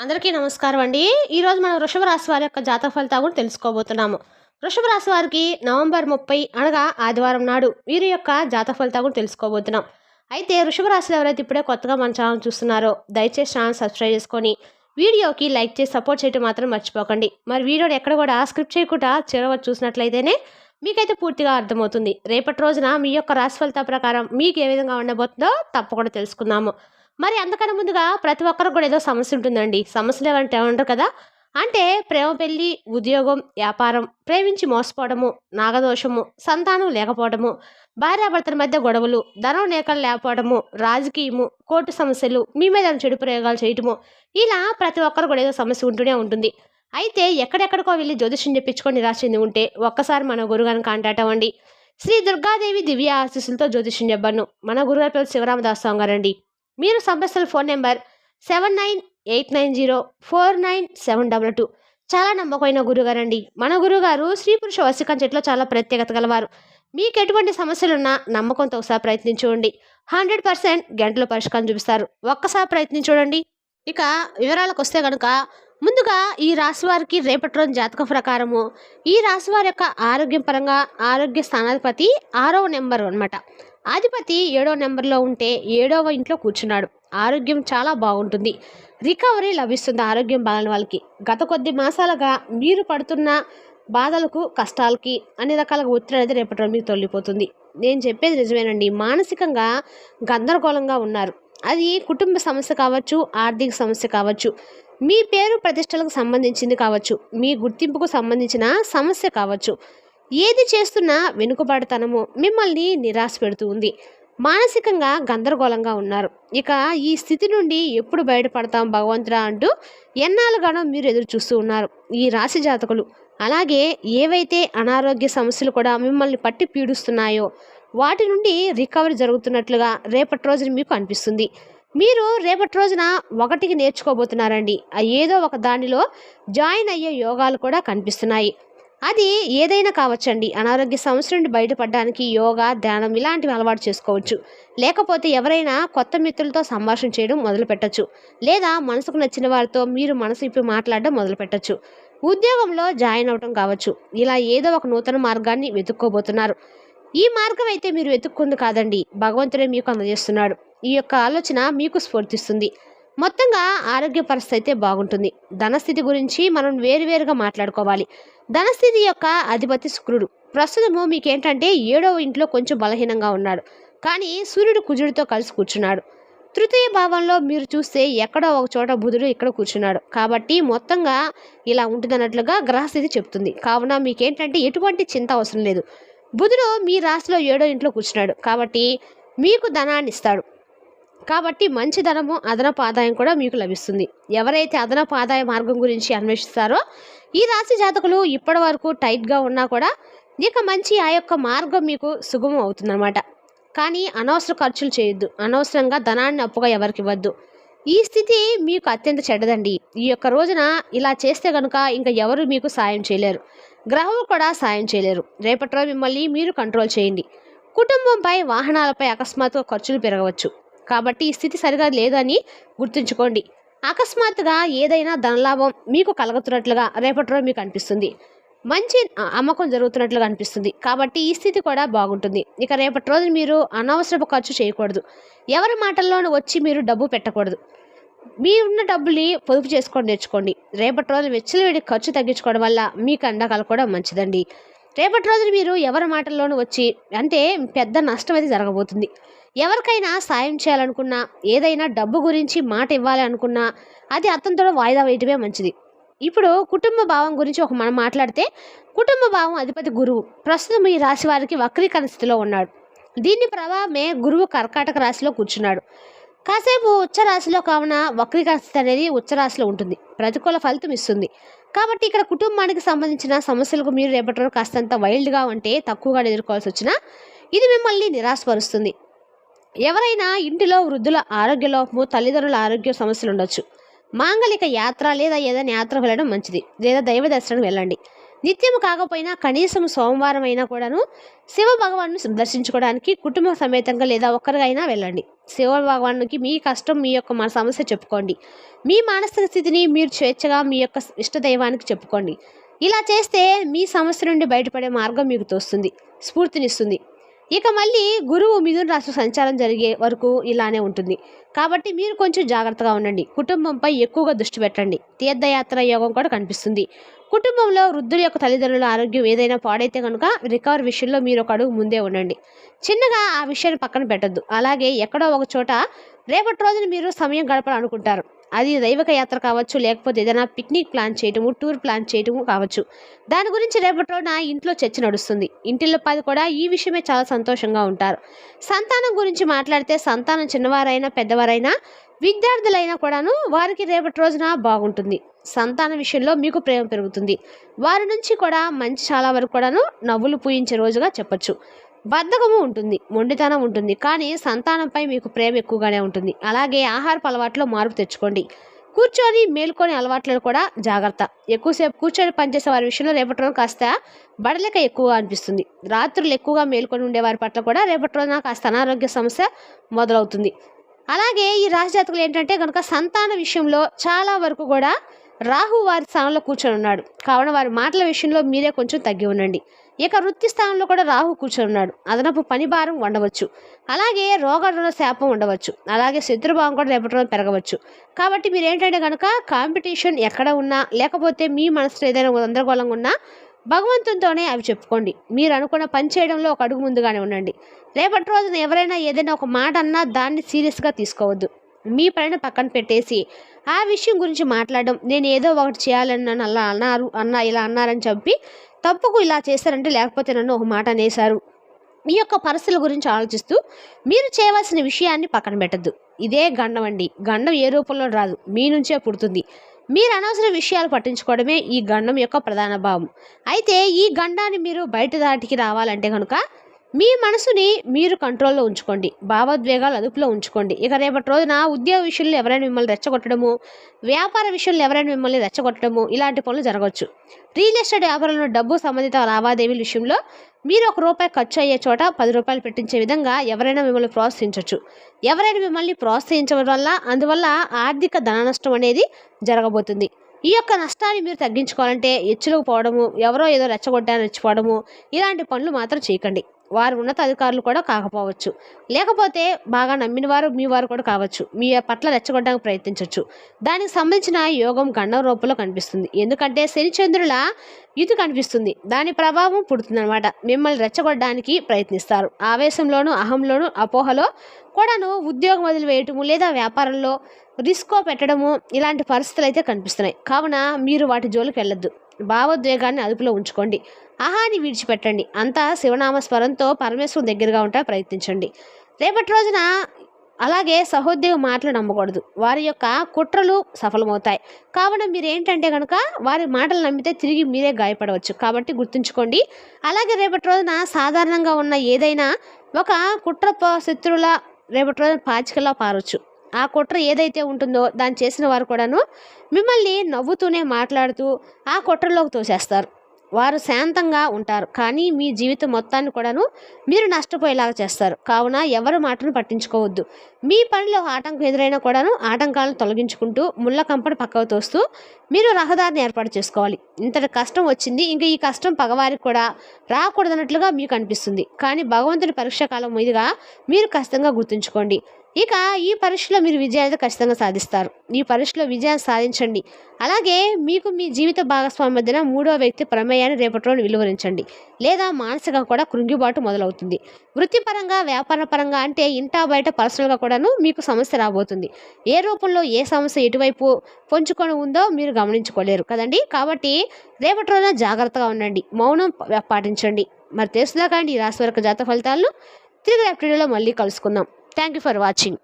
అందరికీ నమస్కారం అండి. ఈరోజు మనం వృషభ రాశి వారి యొక్క జాతక ఫలితాలు కూడా తెలుసుకోబోతున్నాము. వృషభ రాశి వారికి నవంబర్ 30 అనగా ఆదివారం నాడు వీరి యొక్క జాతక ఫలితాలు కూడా తెలుసుకోబోతున్నాం. అయితే వృషభ రాశిలో ఎవరైతే ఇప్పుడే కొత్తగా మన ఛానల్ చూస్తున్నారో దయచేసి ఛానల్ సబ్స్క్రైబ్ చేసుకొని వీడియోకి లైక్ చేసి సపోర్ట్ చేయడం మాత్రం మర్చిపోకండి. మరి వీడియోని ఎక్కడ కూడా స్క్రిప్ట్ చేయకుండా చివరి చూసినట్లయితేనే మీకైతే పూర్తిగా అర్థమవుతుంది. రేపటి రోజున మీ యొక్క రాశి ఫలితాల ప్రకారం మీకు ఏ విధంగా ఉండబోతుందో తప్పకుండా తెలుసుకుందాము. మరి అంతకన్నా ముందుగా ప్రతి ఒక్కరికి కూడా ఏదో సమస్య ఉంటుందండి. సమస్యలు ఏమంటే ఏమంటారు కదా, అంటే ప్రేమ, పెళ్ళి, ఉద్యోగం, వ్యాపారం, ప్రేమించి మోసపోవడము, నాగదోషము, సంతానం లేకపోవడము, భార్యాభర్తల మధ్య గొడవలు, ధనం నేకలు లేకపోవడము, రాజకీయము, కోర్టు సమస్యలు, మీ మీద చెడు ప్రయోగాలు చేయటము, ఇలా ప్రతి ఒక్కరు కూడా ఏదో సమస్య ఉంటూనే ఉంటుంది. అయితే ఎక్కడెక్కడికో వెళ్ళి జ్యోతిష్యం చెప్పించుకొని నిరాశ చెంది ఉంటే ఒక్కసారి మన గురుగారిని కాంటాక్ట్ అవ్వండి. శ్రీ దుర్గాదేవి దివ్య ఆశీస్సులతో జ్యోతిష్యం చెప్పాను. మన గురుగారి పేరు శివరామదాస్ స్వామి గారండి. మీరు సంప్రదించిన ఫోన్ నెంబర్ 7989049722. చాలా నమ్మకమైన గురుగారండి. మన గురుగారు స్త్రీ పురుష వశీకరణ చెట్లో చాలా ప్రత్యేకత గలవారు. మీకు ఎటువంటి సమస్యలున్నా నమ్మకంతో ఒకసారి ప్రయత్నించండి. 100% గంటలో పరిష్కారం చూపిస్తారు. ఒక్కసారి ప్రయత్నించండి. ఇక వివరాలకు వస్తే కనుక ముందుగా ఈ రాశి వారికి రేపటి రోజు జాతక ప్రకారము ఈ రాశి వారి యొక్క ఆరోగ్యం పరంగా ఆరోగ్య స్థానాధిపతి 6వ నెంబర్ అనమాట. అధిపతి 7వ నెంబర్లో ఉంటే 7వ ఇంట్లో కూర్చున్నాడు. ఆరోగ్యం చాలా బాగుంటుంది. రికవరీ లభిస్తుంది ఆరోగ్యం బాగాలేని వాళ్ళకి. గత కొద్ది మాసాలుగా మీరు పడుతున్న బాధలకు, కష్టాలకి, అన్ని రకాలుగా ఒత్తిడి అనేది రేపటి రోజు మీకు తొలగిపోతుంది. నేను చెప్పేది నిజమేనండి. మానసికంగా గందరగోళంగా ఉన్నారు. అది కుటుంబ సమస్య కావచ్చు, ఆర్థిక సమస్య కావచ్చు, మీ పేరు ప్రతిష్టలకు సంబంధించింది కావచ్చు, మీ గుర్తింపుకు సంబంధించిన సమస్య కావచ్చు. ఏది చేస్తున్నా వెనుకబడతనము మిమ్మల్ని నిరాశ పెడుతూ ఉంది. మానసికంగా గందరగోళంగా ఉన్నారు. ఇక ఈ స్థితి నుండి ఎప్పుడు బయటపడతాం భగవంతుడా అంటూ ఎన్నాళ్ళుగానో మీరు ఎదురు చూస్తూ ఉన్నారు ఈ రాశి జాతకులు. అలాగే ఏవైతే అనారోగ్య సమస్యలు కూడా మిమ్మల్ని పట్టి పీడిస్తున్నాయో వాటి నుండి రికవరీ జరుగుతున్నట్లుగా రేపటి రోజున మీకు అనిపిస్తుంది. మీరు రేపటి రోజున ఒకటికి నేర్చుకోబోతున్నారండి. ఏదో ఒక దానిలో జాయిన్ అయ్యే యోగాలు కూడా కనిపిస్తున్నాయి. అది ఏదైనా కావచ్చండి. అనారోగ్య సమస్య నుండి బయటపడడానికి యోగా, ధ్యానం ఇలాంటివి అలవాటు చేసుకోవచ్చు. లేకపోతే ఎవరైనా కొత్త మిత్రులతో సంభాషణ చేయడం మొదలు పెట్టచ్చు. లేదా మనసుకు నచ్చిన వారితో మీరు మనసు ఇప్పి మాట్లాడడం మొదలు పెట్టచ్చు. ఉద్యోగంలో జాయిన్ అవడం కావచ్చు. ఇలా ఏదో ఒక నూతన మార్గాన్ని వెతుక్కోబోతున్నారు. ఈ మార్గం అయితే మీరు వెతుక్కుంది కాదండి, భగవంతుడే మీకు అందజేస్తున్నాడు. ఈ యొక్క ఆలోచన మీకు స్ఫూర్తిస్తుంది. మొత్తంగా ఆరోగ్య పరిస్థితి అయితే బాగుంటుంది. ధనస్థితి గురించి మనం వేరువేరుగా మాట్లాడుకోవాలి. ధనస్థితి యొక్క అధిపతి శుక్రుడు. ప్రస్తుతము మీకేంటంటే 7వ ఇంట్లో కొంచెం బలహీనంగా ఉన్నాడు. కానీ సూర్యుడు కుజుడితో కలిసి కూర్చున్నాడు. తృతీయ భావంలో మీరు చూస్తే ఎక్కడో ఒక చోట బుధుడు ఇక్కడ కూర్చున్నాడు. కాబట్టి మొత్తంగా ఇలా ఉంటుందన్నట్లుగా గ్రహస్థితి చెప్తుంది. కావున మీకేంటంటే ఎటువంటి చింత అవసరం లేదు. బుధుడు మీ రాశిలో 7వ ఇంట్లో కూర్చున్నాడు కాబట్టి మీకు ధనాన్ని ఇస్తాడు. కాబట్టి మంచి ధనము, అదనపు ఆదాయం కూడా మీకు లభిస్తుంది. ఎవరైతే అదనపు ఆదాయ మార్గం గురించి అన్వేషిస్తారో ఈ రాశి జాతకులు ఇప్పటి వరకు టైట్గా ఉన్నా కూడా ఇక మంచి ఆ యొక్క మార్గం మీకు సుగమం అవుతుందన్నమాట. కానీ అనవసర ఖర్చులు చేయొద్దు. అనవసరంగా ధనాన్ని అప్పుగా ఎవరికి ఇవ్వద్దు. ఈ స్థితి మీకు అత్యంత చెడ్డదండి. ఈ యొక్క రోజున ఇలా చేస్తే కనుక ఇంకా ఎవరు మీకు సాయం చేయలేరు. గ్రహములు కూడా సాయం చేయలేరు. రేపటి రోజు మిమ్మల్ని మీరు కంట్రోల్ చేయండి. కుటుంబంపై, వాహనాలపై అకస్మాత్తుగా ఖర్చులు పెరగవచ్చు. కాబట్టి ఈ స్థితి సరిగా లేదని గుర్తుంచుకోండి. అకస్మాత్తుగా ఏదైనా ధనలాభం మీకు కలుగుతున్నట్లుగా రేపటి రోజు మీకు అనిపిస్తుంది. మంచి అమ్మకం జరుగుతున్నట్లుగా అనిపిస్తుంది. కాబట్టి ఈ స్థితి కూడా బాగుంటుంది. ఇక రేపటి రోజు మీరు అనవసరపు ఖర్చు చేయకూడదు. ఎవరి మాటల్లోనూ వచ్చి మీరు డబ్బు పెట్టకూడదు. మీ ఉన్న డబ్బుని పొదుపు చేసుకొని నేర్చుకోండి. రేపటి రోజు వెచ్చలవిడి ఖర్చు తగ్గించుకోవడం వల్ల మీకు అండకాలు కూడా మంచిదండి. రేపటి రోజు మీరు ఎవరి మాటల్లోనూ వచ్చి అంటే పెద్ద నష్టం అయితే జరగబోతుంది. ఎవరికైనా సాయం చేయాలనుకున్నా, ఏదైనా డబ్బు గురించి మాట ఇవ్వాలి అనుకున్నా అది అతనితో వాయిదా వేయటమే మంచిది. ఇప్పుడు కుటుంబ భావం గురించి మనం మాట్లాడితే కుటుంబ భావం అధిపతి గురువు ప్రస్తుతం ఈ రాశి వారికి వక్రీకరణ స్థితిలో ఉన్నాడు. దీని ప్రభావమే గురువు కర్కాటక రాశిలో కూర్చున్నాడు. కాసేపు ఉచ్చ రాశిలో కావున వక్రీకరణ స్థితి అనేది ఉచ్చ రాశిలో ఉంటుంది. ప్రతికూల ఫలితం ఇస్తుంది. కాబట్టి ఇక్కడ కుటుంబానికి సంబంధించిన సమస్యలకు మీరు రేపటి రోజు కాస్తంత వైల్డ్గా ఉంటే తక్కువగా ఎదుర్కోవాల్సి వచ్చినా ఇది మిమ్మల్ని నిరాశపరుస్తుంది. ఎవరైనా ఇంటిలో వృద్ధుల ఆరోగ్య లోపము, తల్లిదండ్రుల ఆరోగ్య సమస్యలు ఉండొచ్చు. మాంగళిక యాత్ర లేదా ఏదైనా యాత్ర వెళ్ళడం మంచిది. లేదా దైవ దర్శనం వెళ్ళండి. నిత్యం కాకపోయినా కనీసం సోమవారం అయినా కూడాను శివ భగవాను దర్శించుకోవడానికి కుటుంబ సమేతంగా లేదా ఒక్కరిగా అయినా వెళ్ళండి. శివ భగవానునికి మీ కష్టం, మీ యొక్క మన సమస్య చెప్పుకోండి. మీ మానసిక స్థితిని మీరు స్వేచ్ఛగా మీ యొక్క ఇష్టదైవానికి చెప్పుకోండి. ఇలా చేస్తే మీ సమస్య నుండి బయటపడే మార్గం మీకు తోస్తుంది, స్ఫూర్తినిస్తుంది. ఇక మళ్ళీ గురువు మిథున రాశి సంచారం జరిగే వరకు ఇలానే ఉంటుంది. కాబట్టి మీరు కొంచెం జాగ్రత్తగా ఉండండి. కుటుంబంపై ఎక్కువగా దృష్టి పెట్టండి. తీర్థయాత్ర యోగం కూడా కనిపిస్తుంది. కుటుంబంలో వృద్ధుల యొక్క తల్లిదండ్రుల ఆరోగ్యం ఏదైనా పాడైతే కనుక రికవరీ విషయంలో మీరు ఒక అడుగు ముందే ఉండండి. చిన్నగా ఆ విషయాన్ని పక్కన పెట్టద్దు. అలాగే ఎక్కడో ఒక చోట రేపటి రోజున మీరు సమయం గడపాలనుకుంటారు. అది దైవిక యాత్ర కావచ్చు, లేకపోతే ఏదైనా పిక్నిక్ ప్లాన్ చేయటము, టూర్ ప్లాన్ చేయటము కావచ్చు. దాని గురించి రేపటి రోజున ఇంట్లో చర్చ నడుస్తుంది. ఇంటిల్లిపాది కూడా ఈ విషయమే చాలా సంతోషంగా ఉంటారు. సంతానం గురించి మాట్లాడితే సంతానం చిన్నవారైనా పెద్దవారైనా విద్యార్థులైనా కూడాను వారికి రేపటి రోజున బాగుంటుంది. సంతాన విషయంలో మీకు ప్రేమ పెరుగుతుంది. వారి నుంచి కూడా మంచి చాలా వరకు కూడాను నవ్వులు పూయించే రోజుగా చెప్పొచ్చు. బద్ధకము ఉంటుంది, మొండితనం ఉంటుంది, కానీ సంతానంపై మీకు ప్రేమ ఎక్కువగానే ఉంటుంది. అలాగే ఆహారపు అలవాట్లో మార్పు తెచ్చుకోండి. కూర్చొని మేల్కొని అలవాట్లను కూడా జాగ్రత్త. ఎక్కువసేపు కూర్చొని పనిచేసే వారి విషయంలో రేపటి రోజు కాస్త బడలిక ఎక్కువగా అనిపిస్తుంది. రాత్రులు ఎక్కువగా మేల్కొని ఉండే వారి పట్ల కూడా రేపటి రోజున కాస్త అనారోగ్య సమస్య మొదలవుతుంది. అలాగే ఈ రాశి జాతకులు ఏంటంటే కనుక సంతాన విషయంలో చాలా వరకు కూడా రాహు వారి స్థానంలో కూర్చొని ఉన్నాడు. కావున వారి మాటల విషయంలో మీరే కొంచెం తగ్గి ఉండండి. ఇక వృత్తి స్థానంలో కూడా రాహు కూర్చొని ఉన్నాడు. అదనపు పని భారం ఉండవచ్చు. అలాగే రోగాల శాపం ఉండవచ్చు. అలాగే శత్రుభావం కూడా రేపటి రోజు పెరగవచ్చు. కాబట్టి మీరు ఏంటంటే కనుక కాంపిటీషన్ ఎక్కడ ఉన్నా, లేకపోతే మీ మనసులో ఏదైనా గందరగోళంగా ఉన్నా భగవంతునితోనే అవి చెప్పుకోండి. మీరు అనుకున్న పని చేయడంలో ఒక అడుగు ముందుగానే ఉండండి. రేపటి రోజున ఎవరైనా ఏదైనా ఒక మాట అన్నా దాన్ని సీరియస్గా తీసుకోవద్దు. మీ పనిని పక్కన పెట్టేసి ఆ విషయం గురించి మాట్లాడడం, నేను ఏదో ఒకటి చేయాలని అలా ఇలా అన్నారని చెప్పి తప్పుకు ఇలా చేశారంటే, లేకపోతే నన్ను ఒక మాట అనేశారు, మీ యొక్క పరిస్థితుల గురించి ఆలోచిస్తూ మీరు చేయవలసిన విషయాన్ని పక్కన పెట్టద్దు. ఇదే గండం అండి. గండం ఏ రూపంలో రాదు, మీ నుంచే పుడుతుంది. మీరు అనవసర విషయాలు పట్టించుకోవడమే ఈ గండం యొక్క ప్రధాన భావం. అయితే ఈ గండాన్ని మీరు బయట దాటికి రావాలంటే కనుక మీ మనసుని మీరు కంట్రోల్లో ఉంచుకోండి. భావోద్వేగాలు అదుపులో ఉంచుకోండి. ఇక రేపటి రోజున ఉద్యోగ విషయంలో ఎవరైనా మిమ్మల్ని రెచ్చగొట్టడము, వ్యాపార విషయంలో ఎవరైనా మిమ్మల్ని రెచ్చగొట్టడము, ఇలాంటి పనులు జరగవచ్చు. రియల్ ఎస్టేట్ వ్యాపారంలో డబ్బు సంబంధిత లావాదేవీల విషయంలో మీరు ₹1 ఖర్చు అయ్యే చోట ₹10 పెట్టించే విధంగా ఎవరైనా మిమ్మల్ని ప్రోత్సహించవచ్చు. ఎవరైనా మిమ్మల్ని ప్రోత్సహించడం వల్ల అందువల్ల ఆర్థిక ధన నష్టం అనేది జరగబోతుంది. ఈ యొక్క నష్టాన్ని మీరు తగ్గించుకోవాలంటే ఎచ్చులకు పోవడము, ఎవరో ఏదో రెచ్చగొట్టారని రెచ్చిపోవడము, ఇలాంటి పనులు మాత్రం చేయకండి. వారు ఉన్నత అధికారులు కూడా కాకపోవచ్చు, లేకపోతే బాగా నమ్మిన వారు మీ వారు కూడా కావచ్చు. మీ పట్ల రెచ్చగొట్టడానికి ప్రయత్నించవచ్చు. దానికి సంబంధించిన యోగం గండం రూపంలో కనిపిస్తుంది. ఎందుకంటే శనిచంద్రుల ఇది కనిపిస్తుంది. దాని ప్రభావం పుడుతుందన్నమాట. మిమ్మల్ని రెచ్చగొట్టడానికి ప్రయత్నిస్తారు. ఆవేశంలోనూ, అహంలోనూ, అపోహలో కూడాను ఉద్యోగం వదిలివేయటము, లేదా వ్యాపారంలో రిస్కో పెట్టడము, ఇలాంటి పరిస్థితులు అయితే కనిపిస్తున్నాయి. కావున మీరు వాటి జోలికి వెళ్ళొద్దు. భావోద్వేగాన్ని అదుపులో ఉంచుకోండి. ఆహాన్ని విడిచిపెట్టండి. అంతా శివనామస్మరంతో పరమేశ్వరుని దగ్గరగా ఉంటా ప్రయత్నించండి. రేపటి రోజున అలాగే సహోద్యోగ మాటలు నమ్మకూడదు. వారి యొక్క కుట్రలు సఫలమవుతాయి. కావున మీరు ఏంటంటే కనుక వారి మాటలు నమ్మితే తిరిగి మీరే గాయపడవచ్చు. కాబట్టి గుర్తుంచుకోండి. అలాగే రేపటి రోజున సాధారణంగా ఉన్న ఏదైనా ఒక కుట్ర శత్రువుల రేపటి రోజున పాచికలా పారవచ్చు. ఆ కుట్ర ఏదైతే ఉంటుందో దాన్ని చేసిన వారు కూడాను మిమ్మల్ని నవ్వుతూనే మాట్లాడుతూ ఆ కుట్రలోకి తోసేస్తారు. వారు శాంతంగా ఉంటారు, కానీ మీ జీవితం మొత్తాన్ని కూడాను మీరు నష్టపోయేలాగా చేస్తారు. కావున ఎవరి మాటను పట్టించుకోవద్దు. మీ పనిలో ఆటంకం ఎదురైనా కూడాను ఆటంకాలను తొలగించుకుంటూ ముళ్ళ కంపను పక్కకు తోస్తూ మీరు రహదారిని ఏర్పాటు చేసుకోవాలి. ఇంతటి కష్టం వచ్చింది, ఇంకా ఈ కష్టం పగవారికి కూడా రాకూడదన్నట్లుగా మీకు అనిపిస్తుంది. కానీ భగవంతుని పరీక్షాకాలం మీదుగా మీరు ఖచ్చితంగా గుర్తుంచుకోండి. ఇక ఈ పరీక్షలో మీరు విజయాన్ని ఖచ్చితంగా సాధిస్తారు. ఈ పరీక్షలో విజయాన్ని సాధించండి. అలాగే మీకు మీ జీవిత భాగస్వామి మధ్యన మూడో వ్యక్తి ప్రమేయాన్ని రేపటి రోజు విలువరించండి. లేదా మానసికంగా కూడా కృంగిబాటు మొదలవుతుంది. వృత్తిపరంగా, వ్యాపార పరంగా అంటే ఇంటా బయట పర్సనల్గా కూడాను మీకు సమస్య రాబోతుంది. ఏ రూపంలో ఏ సమస్య ఎటువైపు పొంచుకొని ఉందో మీరు గమనించుకోలేరు కదండి. కాబట్టి రేపటి రోజున జాగ్రత్తగా ఉండండి. మౌనం పాటించండి. మరి తెలుసుదా కానీ ఈ రాశి వరకు జాతక ఫలితాలను తిరిగి రేపటి వీడియోలో మళ్ళీ కలుసుకుందాం. Thank you for watching.